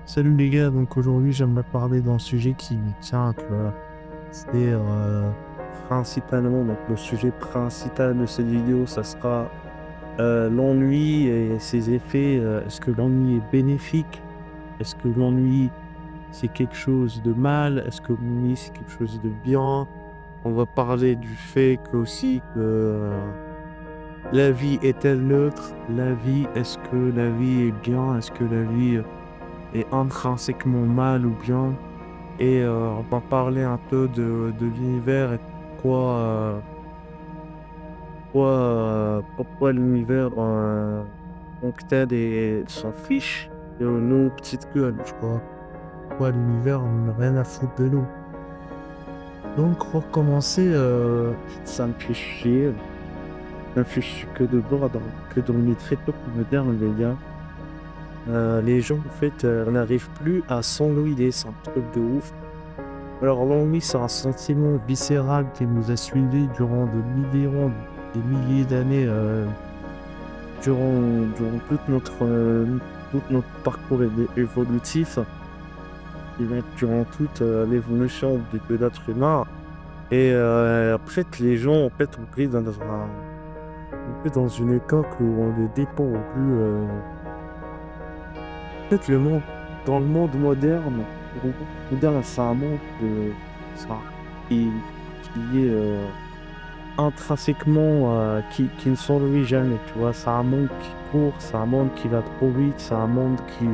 Salut les gars, donc aujourd'hui j'aimerais parler d'un sujet qui me tient à cœur. C'est principalement, donc le sujet principal de cette vidéo, ça sera l'ennui et ses effets. Est-ce que l'ennui est bénéfique? Est-ce que l'ennui c'est quelque chose de mal? Est-ce que l'ennui c'est quelque chose de bien? On va parler du fait que aussi que la vie est-elle neutre? La vie, est-ce que la vie est bien? Est-ce que la vie est intrinsèquement mal ou bien? Et on va parler un peu de l'univers et pourquoi l'univers donc tel et s'en fiche de nos petites gueules, je crois. Pourquoi l'univers n'a rien à foutre de nous. Donc pour commencer, ça me fait chier. Ça me fait chier que de bord, que dans les très peu modernes, les gars. Les gens, en fait, n'arrivent plus à s'ennuyer, c'est un truc de ouf. Alors l'ennui, c'est un sentiment viscéral qui nous a suivis durant des milliers d'années, durant tout notre parcours évolutif, et donc durant toute l'évolution de l'être humain. Et en fait, les gens, en fait, ont pris on pris dans une époque où on ne dépend plus. En fait, dans le monde moderne, c'est un monde ça, qui est intrinsèquement qui ne s'ennuie jamais, tu vois. C'est un monde qui court, c'est un monde qui va trop vite, c'est un monde qui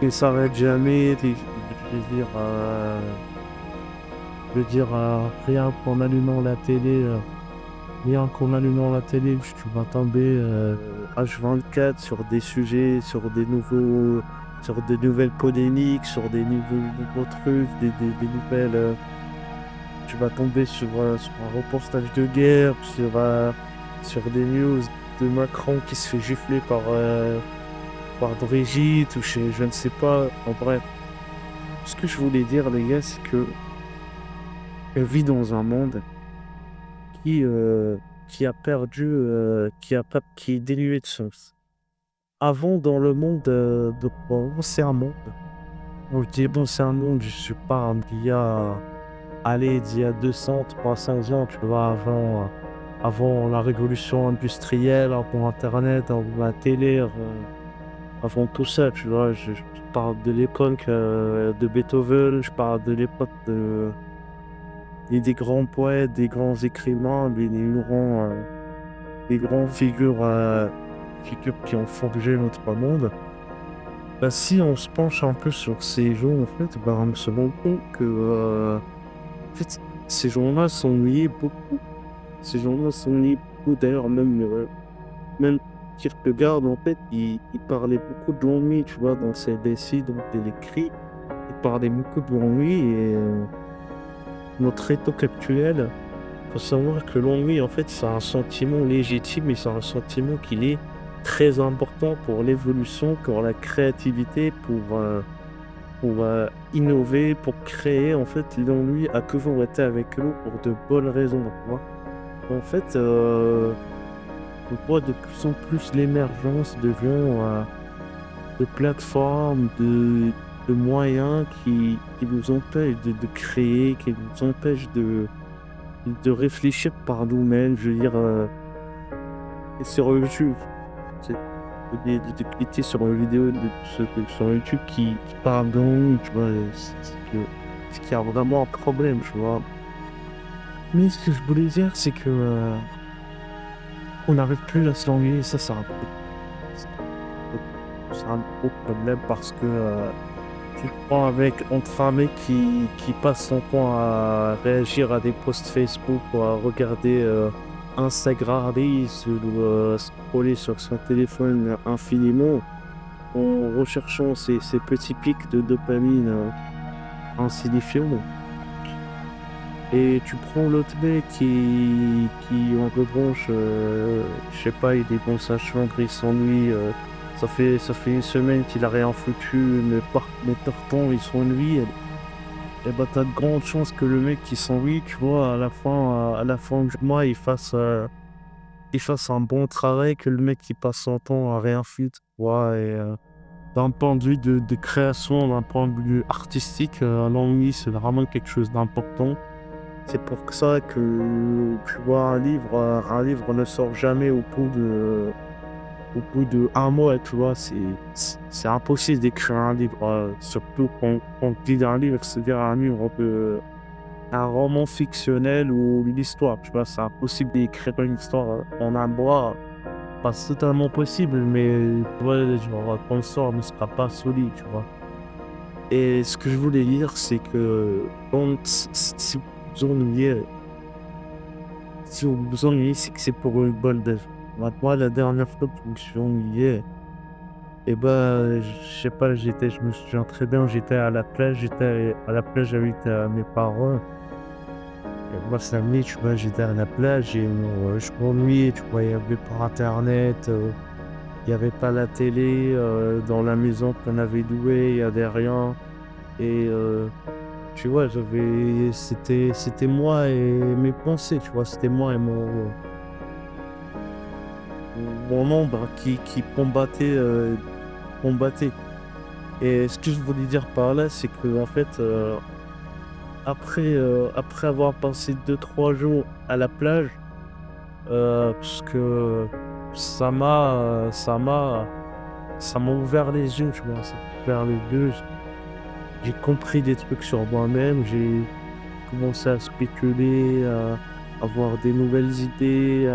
ne s'arrête jamais. Je veux dire rien qu'en allumant la télé, tu vas tomber H24 sur des sujets, sur des nouvelles polémiques, sur nouveaux trucs, des nouvelles. Tu vas tomber sur un reportage de guerre, sur des news de Macron qui se fait gifler par Brigitte ou je ne sais pas. En bref, ce que je voulais dire, les gars, c'est que on vit dans un monde qui, euh, qui a perdu, qui a pas, qui est dénué de sens. Avant, dans le monde bon, c'est un monde. Donc, je dis, bon, c'est un monde, je sais pas, d'il y a 200, 300 ans, tu vois, avant la révolution industrielle, avant Internet, avant la télé, avant tout ça, tu vois. Je parle de l'époque de Beethoven, je parle de l'époque des grands poètes, des grands écrivains, des grandes figures qui ont forgé notre monde. Bah, si on se penche un peu sur ces gens, en fait, bah, on se rend compte que en fait, ces gens-là s'ennuyaient beaucoup. Ces gens-là s'ennuyaient beaucoup. D'ailleurs, même Kierkegaard, en fait, il parlait beaucoup de l'ennui, tu vois, dans ses récits, dont il écrit. Il parlait beaucoup de l'ennui et notre époque actuelle, faut savoir que l'ennui, en fait, c'est un sentiment légitime et c'est un sentiment qui est très important pour l'évolution, pour la créativité, pour innover, pour créer. En fait, l'ennui a toujours été avec nous pour de bonnes raisons, tu vois. En fait, on voit de plus en plus l'émergence de plateformes, de moyens qui nous empêchent de créer, qui nous empêchent de réfléchir par nous-mêmes. Je veux dire, et sur YouTube, c'est de cliquer sur une vidéo sur YouTube qui parle d'ennui, tu vois, ce qui a vraiment un problème, tu vois. Mais ce que je voulais dire, c'est que on n'arrive plus à se languer, et ça, c'est un gros problème parce que tu te prends entre un mec qui passe son temps à réagir à des posts Facebook ou à regarder Instagram Reels ou scroller sur son téléphone infiniment en recherchant ces petits pics de dopamine insignifiants. Et tu prends l'autre mec qui en revanche, je sais pas, il est dans sa chambre, il s'ennuie. Ça fait une semaine qu'il a rien foutu, mais pourtant il s'ennuie. Et bah t'as de grandes chances que le mec qui s'ennuie, tu vois, à la fin du mois, il fasse un bon travail que le mec qui passe son temps à rien foutre, tu vois. d'un point de vue de création, d'un point de vue artistique, l'ennui, c'est vraiment quelque chose d'important. C'est pour ça que, tu vois, un livre ne sort jamais au bout de un mois, tu vois. C'est impossible d'écrire un livre, surtout quand on lit un livre, c'est-à-dire un roman fictionnel ou une histoire, tu vois. C'est impossible d'écrire une histoire en un mois. Pas totalement possible, mais tu vois, genre, ton sort ne sera pas solide, tu vois. Et ce que je voulais dire, c'est que si vous ennuyez, si vous vous ennuyez, c'est que c'est pour une bonne raison. Moi, la dernière fois que je me suis ennuyé, et ben, je sais pas, je me souviens très bien, j'étais à la plage avec mes parents. Et moi, samedi, tu vois, j'étais à la plage et je m'ennuyais, tu vois, il y avait pas internet, il y avait pas la télé, dans la maison qu'on avait louée, il y avait rien. Et tu vois, c'était moi et mes pensées, tu vois, c'était moi et mon ombre qui combattait. Et ce que je voulais dire par là, c'est que, en fait, après avoir passé 2, 3 jours à la plage, parce que ça m'a ouvert les yeux, tu vois, ça m'a ouvert les yeux. J'ai compris des trucs sur moi-même, j'ai commencé à spéculer, à avoir des nouvelles idées,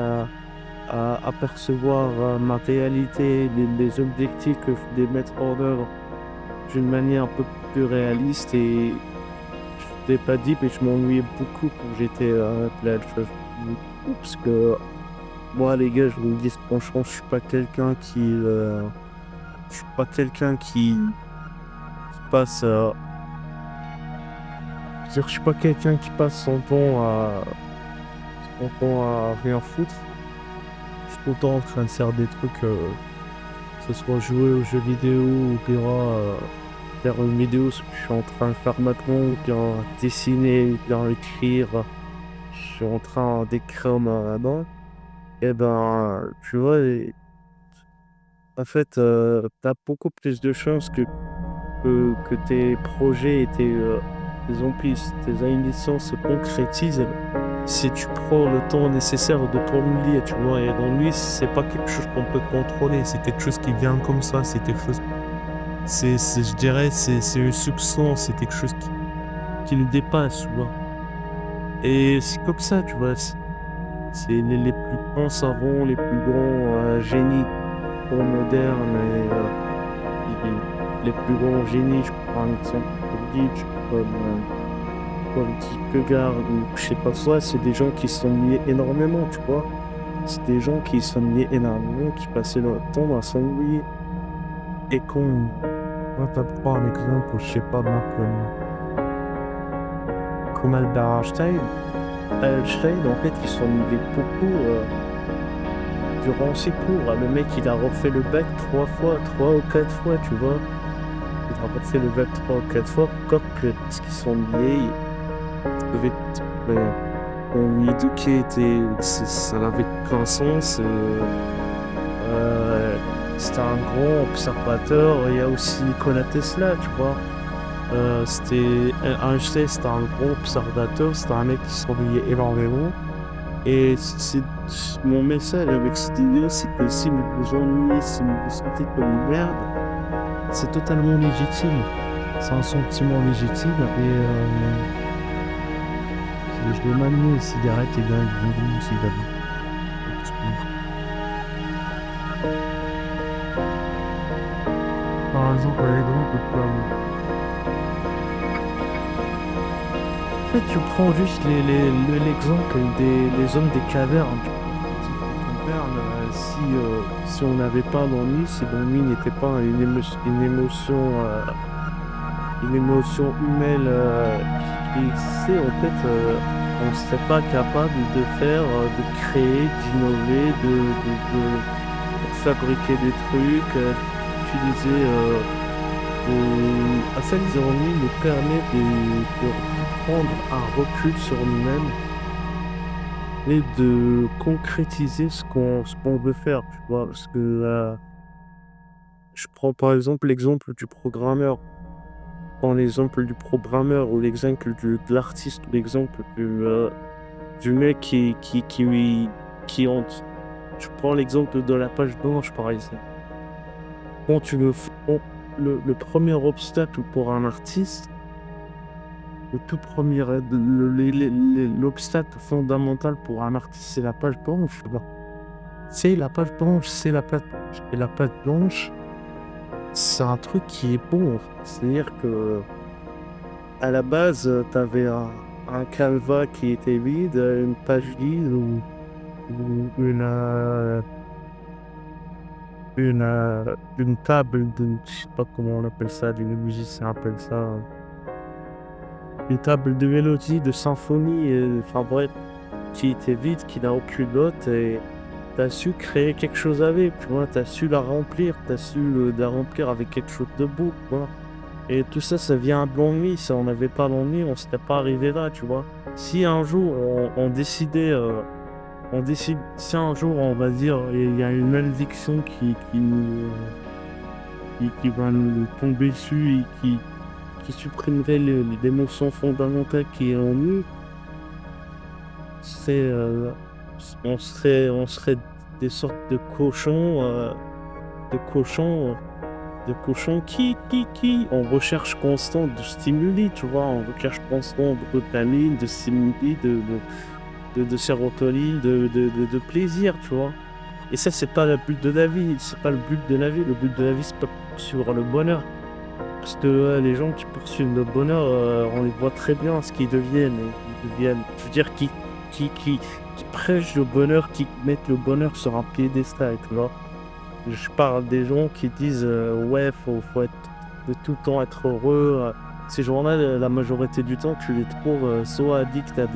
à apercevoir ma réalité, les objectifs que je voulais mettre en œuvre d'une manière un peu plus réaliste. Et je t'ai pas dit, mais je m'ennuyais beaucoup quand j'étais à la plage. Je m'ennuyais beaucoup parce que moi, les gars, je vous le dis franchement, je suis pas quelqu'un qui passe, je suis pas quelqu'un qui passe son temps à rien foutre. Je suis tout le temps en train de faire des trucs, que ce soit jouer aux jeux vidéo ou bien faire une vidéo, ce que je suis en train de faire maintenant, ou bien dessiner, ou bien écrire. Je suis en train d'écrire maintenant. Et ben, tu vois, en fait, t'as beaucoup plus de chances que tes projets et tes ambitions se concrétisent si tu prends le temps nécessaire de t'ennuyer, tu vois. Et l'ennui, c'est pas quelque chose qu'on peut contrôler, c'est quelque chose qui vient comme ça, c'est quelque chose, je dirais, c'est une substance, c'est quelque chose qui nous dépasse, tu vois. Et c'est comme ça, tu vois. C'est les plus grands savants, les plus grands génies modernes les plus grands génies. Je prends un exemple comme Nietzsche, comme Kierkegaard ou je sais pas quoi, c'est des gens qui s'ennuyaient énormément, tu vois. C'est des gens qui s'ennuyaient énormément, qui passaient leur temps à s'ennuyer. Et quand tu prends un exemple, je sais pas moi, comme Albert Einstein, Einstein, en fait, il s'ennuyait beaucoup durant ses cours. Le mec, il a refait le bac 3 fois, 3 ou 4 fois, tu vois. Il a refait le bac 3 ou 4 fois, parce qu'ils s'ennuyaient. Il devait on lui éduquait, ça n'avait aucun sens. C'était un grand observateur. Il y a aussi Nikola Tesla, tu vois. Einstein, c'était un gros observateur, c'était un mec qui s'ennuyait énormément. Et mon message avec cette vidéo, c'est que si vous vous ennuyez, si vous vous sentez comme une merde, c'est totalement légitime. C'est un sentiment légitime et je vais m'amener une cigarette et bien je vais une cigarette. Par exemple, en fait, tu prends juste l'exemple des hommes des cavernes. Les cavernes, si on n'avait pas d'ennui, si l'ennui n'était pas une émotion humaine qui existait, en fait, on ne serait pas capable de faire, de créer, d'innover, de fabriquer des trucs, d'utiliser. En fait, l'ennui nous permet de prendre un recul sur nous-mêmes et de concrétiser ce qu'on veut faire, tu vois, parce que Je prends par exemple l'exemple du programmeur. Je prends l'exemple du programmeur ou l'exemple de l'artiste ou l'exemple du mec qui hante. Je prends l'exemple de la page blanche, par exemple. Quand tu le, f- on- le premier obstacle pour un artiste, le tout premier, l'obstacle fondamental pour un artiste, c'est la page blanche. C'est la page blanche, c'est la page blanche. Et la page blanche, c'est un truc qui est bon. C'est-à-dire que à la base, tu avais un canevas qui était vide, une page vide ou une table de, je sais pas comment on appelle ça, les musiciens appellent ça, une table de mélodie, de symphonie, enfin bref, qui était vide, qui n'a aucune note et t'as su créer quelque chose avec, tu vois, t'as su la remplir, t'as su la remplir avec quelque chose de beau, tu vois. Et tout ça, ça vient de l'ennui. Si on n'avait pas l'ennui, on serait pas arrivé là, tu vois. Si un jour on décidait, si un jour on va dire, il y a une malédiction qui va nous tomber dessus et qui supprimerait l'émotion fondamentale qui est en nous, c'est, on serait des sortes de cochons de cochons en recherche constante de stimuli, tu vois, en recherche constante de dopamine, de stimuli, de sérotonine, de plaisir, tu vois. Et ça, c'est pas le but de la vie, c'est pas le but de la vie. Le but de la vie, c'est pas poursuivre le bonheur. Parce que les gens qui poursuivent le bonheur, on les voit très bien ce qu'ils deviennent. Et ils deviennent, je veux dire, qui prêchent le bonheur, qui mettent le bonheur sur un piédestal, tu vois. Je parle des gens qui disent ouais, faut être de tout le temps être heureux. Ces gens-là, la majorité du temps, tu les trouves soit addicts à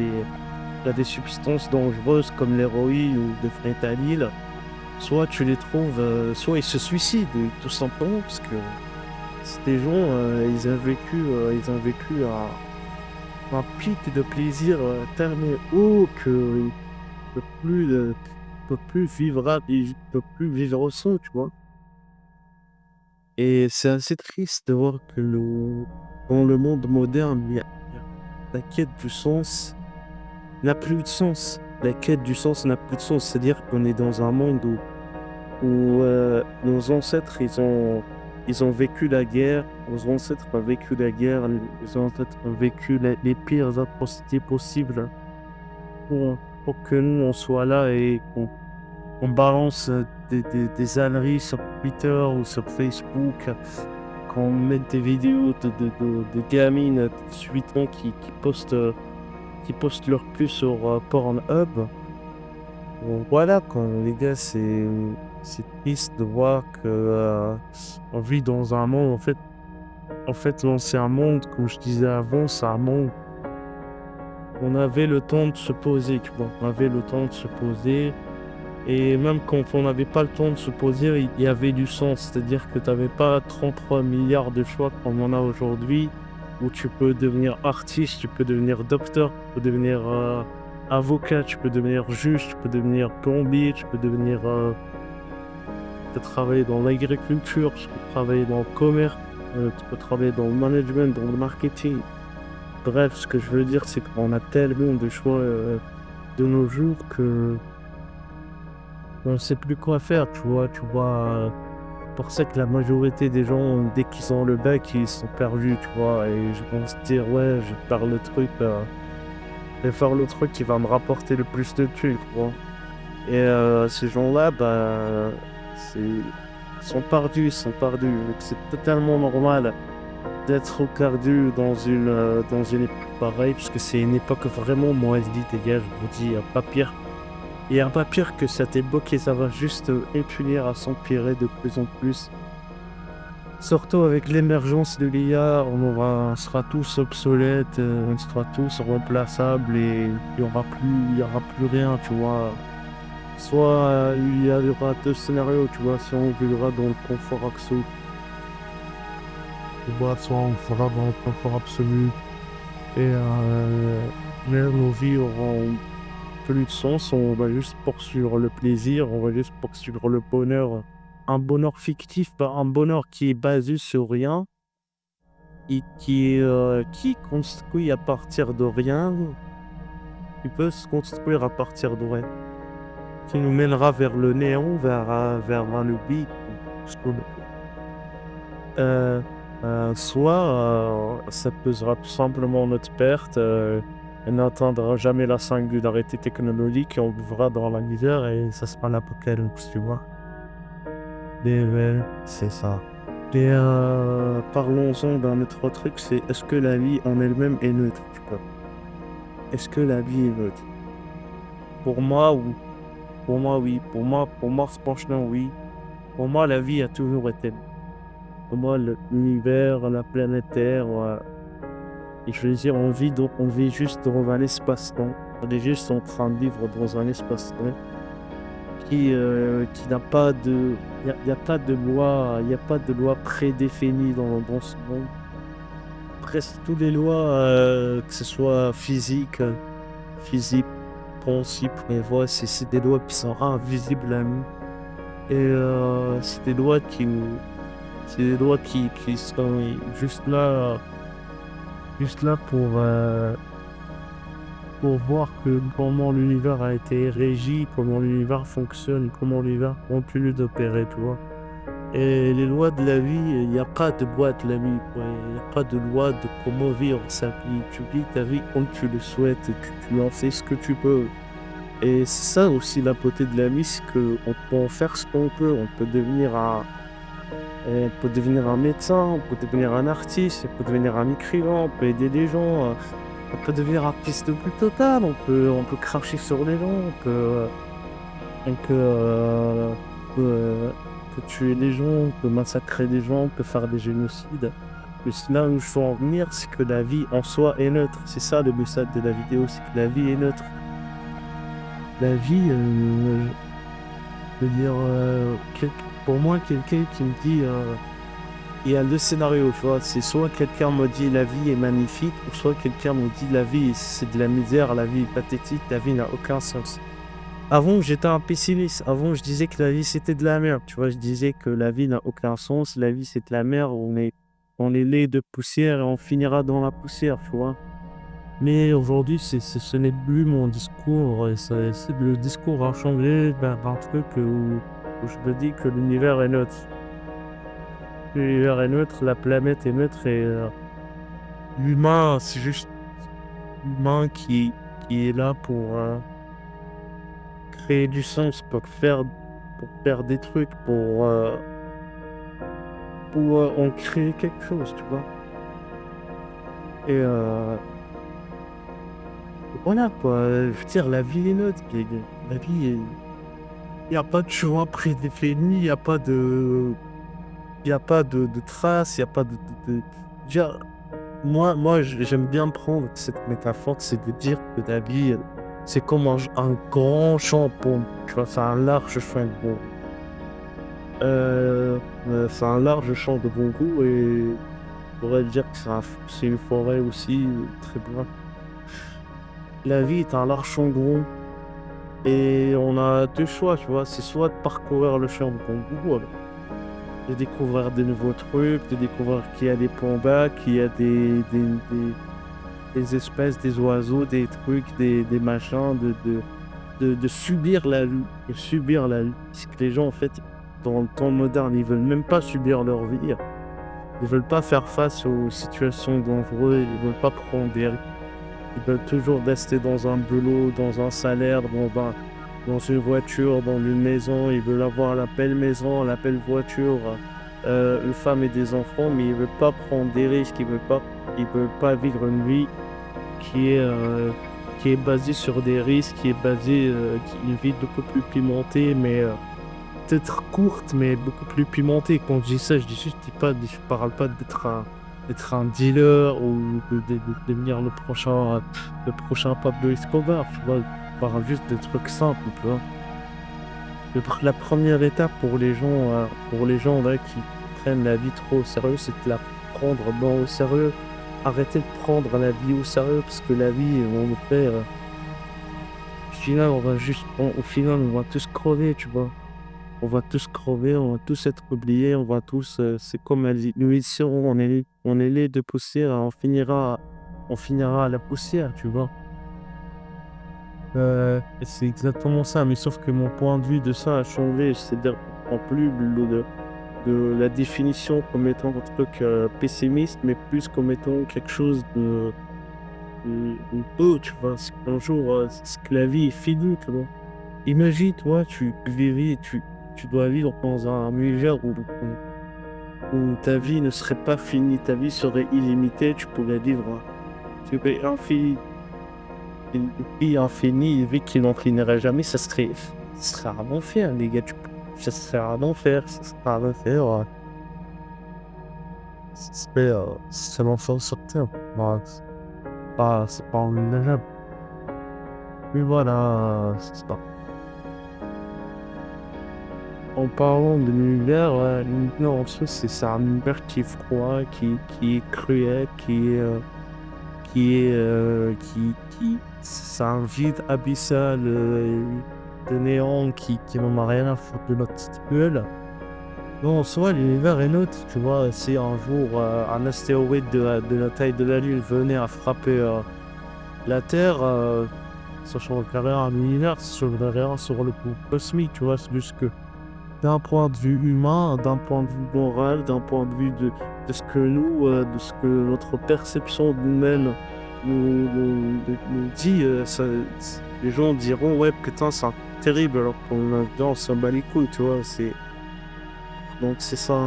des substances dangereuses comme l'héroïne ou le fentanyl, soit tu les trouves, soit ils se suicident, tout simplement, parce que ces gens, ils ont vécu un pic de plaisir tellement haut qu'ils ne peuvent plus, ils peuvent plus vivre sans, tu vois. Et c'est assez triste de voir que dans le monde moderne, la quête du sens n'a plus de sens. La quête du sens n'a plus de sens. C'est-à-dire qu'on est dans un monde où nos ancêtres, ils ont vécu la guerre. Nos ancêtres ont vécu la guerre. Les ancêtres ont vécu les pires atrocités possibles pour que nous, on soit là et qu'on balance des âneries sur Twitter ou sur Facebook. Quand on met des vidéos de gamines de 18 ans qui postent leur plus sur Pornhub, bon, voilà, quand les gars, c'est triste de voir que on vit dans un monde, en fait, l'ancien monde, comme je disais avant, c'est un monde où on avait le temps de se poser, tu vois, on avait le temps de se poser. Et même quand on n'avait pas le temps de se poser, il y avait du sens. C'est-à-dire que tu n'avais pas 33 milliards de choix comme on a aujourd'hui, où tu peux devenir artiste, tu peux devenir docteur, tu peux devenir avocat, tu peux devenir juge, tu peux devenir plombier, tu peux travailler dans l'agriculture, tu peux travailler dans le commerce, tu peux travailler dans le management, dans le marketing. Bref, ce que je veux dire, c'est qu'on a tellement de choix de nos jours que on ne sait plus quoi faire, tu vois. C'est pour ça que la majorité des gens, dès qu'ils ont le bac, ils sont perdus, tu vois. Et je pense dire, ouais, je vais faire le truc qui va me rapporter le plus de thunes, tu vois. Et ces gens-là, bah, ils sont perdus, ils sont perdus. Donc, c'est totalement normal d'être perdu dans une époque pareille, parce que c'est une époque vraiment mauvaise dit, les gars, je vous dis, il n'y a pas pire. Il n'y a pas pire que cette époque et ça va juste épunir à s'empirer de plus en plus. Surtout avec l'émergence de l'IA, on sera tous obsolètes, on sera tous remplaçables et il y aura plus rien, tu vois. Soit il y aura deux scénarios, tu vois, si on vivra dans le confort absolu, tu vois, soit on sera dans le confort absolu et même nos vies auront plus de sens, on va juste poursuivre le plaisir, on va juste poursuivre le bonheur un bonheur fictif, un bonheur qui est basé sur rien et qui est construit à partir de rien, qui peut se construire à partir de rien, qui nous mènera vers le néant, vers un oubli. Euh, soit ça pesera tout simplement notre perte, et n'atteindra jamais la singularité technologique et on vivra dans la misère et ça sera l'apocalypse, tu vois. C'est ça. Et parlons-en d'un autre truc, c'est est-ce que la vie en elle-même est neutre, tu vois? Est-ce que la vie est neutre? Pour moi, oui. Pour moi, oui. Pour moi, franchement, oui. Pour moi, la vie a toujours été neutre. Pour moi, l'univers, la planète Terre, et je veux dire, on vit juste dans un espace-temps. On est juste en train de vivre dans un espace-temps qui n'a pas de, y a pas de loi, il n'y a pas de loi prédéfinie dans ce monde. Presque toutes les lois, que ce soit physique, principe, prévoit, c'est des lois qui sont invisibles à nous. Et c'est des lois qui sont juste là pour voir comment l'univers a été régi, comment l'univers fonctionne, comment l'univers continue d'opérer, tu vois. Et les lois de la vie, il n'y a pas de loi de la vie, quoi. Il n'y a pas de loi de comment vivre sa vie. Tu vis ta vie comme tu le souhaites, et tu en fais ce que tu peux. Et c'est ça aussi la beauté de la vie, c'est qu'on peut en faire ce qu'on peut. On peut devenir un médecin, on peut devenir un artiste, on peut devenir un écrivain, on peut aider des gens, on peut devenir artiste le plus total, on peut cracher sur les gens, on peut tuer des gens, on peut massacrer des gens, on peut faire des génocides. Mais là où je veux en venir, c'est que la vie en soi est neutre. C'est ça le message de la vidéo, c'est que la vie est neutre. La vie, je veux dire, pour moi, quelqu'un qui me dit, il y a deux scénarios, tu vois, c'est soit quelqu'un me dit la vie est magnifique, ou soit quelqu'un me dit la vie c'est de la misère, la vie est pathétique, la vie n'a aucun sens. Avant, j'étais un pessimiste. Avant, je disais que la vie, c'était de la merde. Tu vois, je disais que la vie n'a aucun sens. La vie, c'est de la merde. On est né de poussière et on finira dans la poussière, tu vois. Mais aujourd'hui, ce n'est plus mon discours. Et le discours a changé vers un truc où je me dis que l'univers est neutre. L'univers est neutre, la planète est neutre et l'humain, c'est juste l'humain qui est là pour créer du sens, pour faire des trucs, pour en créer quelque chose, tu vois. Et voilà quoi, je veux dire, la vie est neutre, la vie est... Il n'y a pas de choix prédéfini, il y a pas de traces, il n'y a pas de... Déjà, moi, j'aime bien prendre cette métaphore, c'est de dire que la vie, c'est comme un grand champ de pomme, tu vois, c'est un large champ de pomme. C'est un large champ de bambou et on pourrait dire que c'est une forêt aussi, très bien. La vie est un large champ de bambou et on a deux choix, tu vois, c'est soit de parcourir le champ de bambou, de découvrir de nouveaux trucs, de découvrir qu'il y a des pambas, qu'il y a des espèces, des oiseaux, des trucs, des machins, de subir la vie, de subir la vie. C'est que les gens, en fait, dans le temps moderne, ils veulent même pas subir leur vie. Ils veulent pas faire face aux situations dangereuses, ils veulent pas prendre des risques. Ils veulent toujours rester dans un boulot, dans un salaire, dans une voiture, dans une maison. Ils veulent avoir la belle maison, la belle voiture, une femme et des enfants, mais ils veulent pas prendre des risques, ils veulent pas vivre une vie qui est basée sur des risques, une vie beaucoup plus pimentée, mais peut-être courte, mais beaucoup plus pimentée. Quand je dis ça, je parle pas d'être un dealer ou de devenir le prochain Pablo Escobar, tu vois. Je parle juste de trucs simples, tu vois. La première étape pour les gens là, qui prennent la vie trop au sérieux, c'est de la prendre moins au sérieux. Arrêtez de prendre la vie au sérieux parce que la vie, on le fait. Au final, au final, on va tous crever, tu vois. On va tous crever, on va tous être oubliés, on va tous, c'est comme elle dit, nous ici, on est laid de poussière, on finira à la poussière, tu vois? Et c'est exactement ça, mais sauf que mon point de vue de ça a changé. C'est-à-dire, je prends plus de la définition comme étant un truc, pessimiste, mais plus comme étant quelque chose de beau, tu vois? C'est qu'un jour, c'est que la vie est finie, tu vois? Imagine, toi, tu dois vivre dans un univers où ta vie ne serait pas finie, ta vie serait illimitée, tu pourrais vivre, tu pourrais une vie infinie, une vie qui n'en finirait jamais, ça serait un enfer, les gars, ça serait un enfer, ça serait un enfer, ce serait l'enfer sur terre. Bah, c'est pas envisageable. Mais voilà, c'est ça. En parlant de l'univers, l'univers en soi, c'est un univers qui est froid, qui est cruel, c'est un vide abyssal, de néant qui n'en a rien à foutre de notre gueule. Non, en soi, l'univers est neutre, tu vois. Si un jour, un astéroïde de la taille de la Lune venait à frapper, la Terre, ça changerait rien à l'univers, ça changerait rien sur le plan cosmique, tu vois. C'est juste que d'un point de vue humain, d'un point de vue moral, d'un point de vue de ce que nous, de ce que notre perception de nous-mêmes nous dit, les gens diront, ouais, putain, c'est terrible, alors on s'en bat les couilles, tu vois. Donc c'est ça,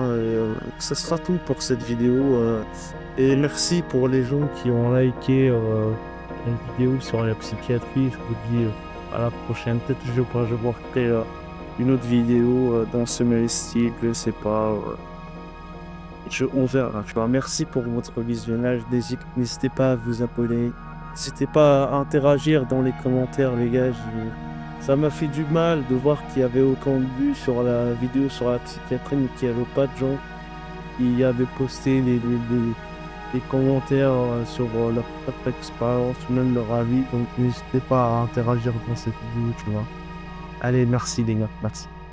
ce sera tout pour cette vidéo. Et merci pour les gens qui ont liké, une vidéo sur la psychiatrie. Je vous dis, à la prochaine. Peut-être que je vais refaire, une autre vidéo, dans ce même style, je sais pas. On verra. Tu vois. Merci pour votre visionnage. N'hésitez pas à vous abonner. N'hésitez pas à interagir dans les commentaires, les gars. Ça m'a fait du mal de voir qu'il y avait autant de vues sur la vidéo sur la psychiatrie, mais qu'il n'y avait pas de gens qui avaient posté des commentaires, sur, leur propre expérience ou même leur avis. Donc n'hésitez pas à interagir dans cette vidéo, tu vois. Allez, merci les gars. Merci.